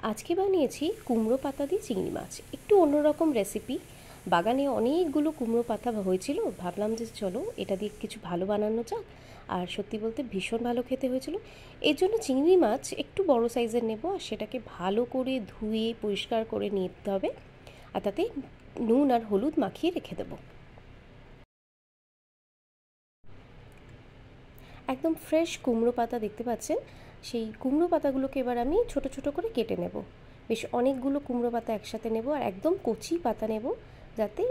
আজকে বানিয়েছি কুমড়ো পাতা দিয়ে চিংড়ি মাছ। একটু অন্যরকম রেসিপি। বাগানে অনেকগুলো কুমড়ো পাতা হয়েছিল, ভাবলাম যে চলো এটা দিয়ে কিছু ভালো বানানো যাক। আর সত্যি বলতে ভীষণ ভালো খেতে হয়েছিল। এর জন্য চিংড়ি মাছ একটু বড় সাইজের নেব, আর সেটাকে ভালো করে ধুয়ে পরিষ্কার করে নিতে হবে। আর তাতে নুন আর হলুদ মাখিয়ে রেখে দেবো। একদম ফ্রেশ কুমড়ো পাতা দেখতে পাচ্ছেন। সেই কুমড়ো পাতাগুলোকে এবার আমি ছোট ছোট করে কেটে নেব। বেশ অনেকগুলো কুমড়ো পাতা একসাথে নেব, আর একদম কচি পাতা নেব, যাতে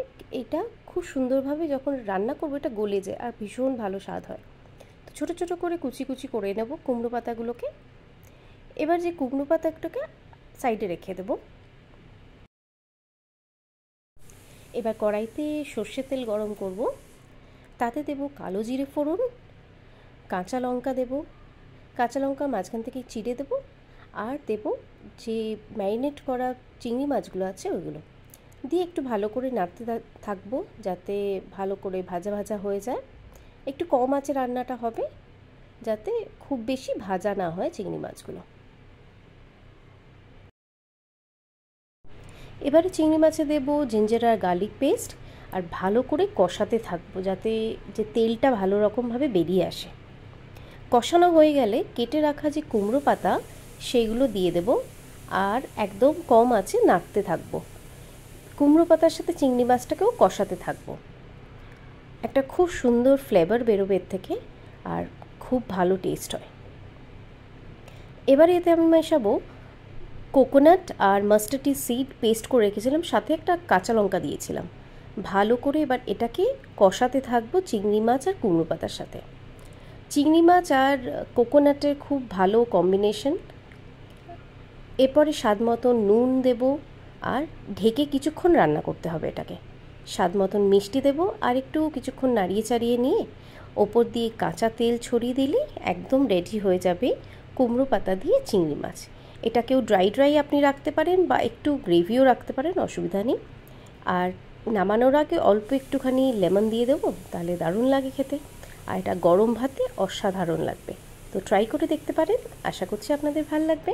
এটা খুব সুন্দরভাবে যখন রান্না করবো এটা গলে যায় আর ভীষণ ভালো স্বাদ হয়। তো ছোটো ছোটো করে কুচি কুচি করে নেব কুমড়ো পাতাগুলোকে। এবার যে কুমড়ো পাতাটাকে সাইডে রেখে দেব। এবার কড়াইতে সর্ষের তেল গরম করব, তাতে দেব কালো জিরে ফোড়ন, কাঁচা লঙ্কা দেব, কাঁচা লঙ্কা মাঝখান থেকে চিড়ে দেবো, আর দেব যে ম্যারিনেট করা চিংড়ি মাছগুলো আছে ওইগুলো দিয়ে একটু ভালো করে নাড়তে থাকবো, যাতে ভালো করে ভাজা ভাজা হয়ে যায়। একটু কম আঁচে রান্নাটা হবে, যাতে খুব বেশি ভাজা না হয় চিংড়ি মাছগুলো। এবারে চিংড়ি মাছে দেব জিঞ্জার আর গার্লিক পেস্ট, আর ভালো করে কষাতে থাকবো, যাতে যে তেলটা ভালো রকমভাবে বেরিয়ে আসে। কষানো হয়ে গেলে কেটে রাখা যে কুমড়ো পাতা সেইগুলো দিয়ে দেব, আর একদম কম আঁচে নাড়তে থাকবো। কুমড়ো পাতার সাথে চিংড়ি মাছটাকেও কষাতে থাকবো। একটা খুব সুন্দর ফ্লেভার বেরোবে এর থেকে, আর খুব ভালো টেস্ট হয়। এবারে এতে আমি মেশাবো কোকোনাট আর মাস্টার্ড সিড পেস্ট করে রেখেছিলাম, সাথে একটা কাঁচা লঙ্কা দিয়েছিলাম। ভালো করে এবার এটাকে কষাতে থাকবো চিংড়ি মাছ আর কুমড়ো পাতার সাথে। চিংড়ি মাছ আর কোকোনাটের খুব ভালো কম্বিনেশন। এরপরে স্বাদ মতন নুন দেব, আর ঢেকে কিছুক্ষণ রান্না করতে হবে এটাকে। স্বাদ মতন মিষ্টি দেব, আর একটু কিছুক্ষণ নাড়িয়ে চাড়িয়ে নিয়ে ওপর দিয়ে কাঁচা তেল ছড়িয়ে দিলেই একদম রেডি হয়ে যাবে কুমড়ো পাতা দিয়ে চিংড়ি মাছ। এটাকেও ড্রাই ড্রাই আপনি রাখতে পারেন, বা একটু গ্রেভিও রাখতে পারেন, অসুবিধা নেই। আর নামানোর আগে অল্প একটুখানি লেমন দিয়ে দেবো, তাহলে দারুণ লাগে খেতে। আর এটা গরম ভাতে অসাধারণ লাগবে। তো ট্রাই করে দেখতে পারেন, আশা করছি আপনাদের ভালো লাগবে।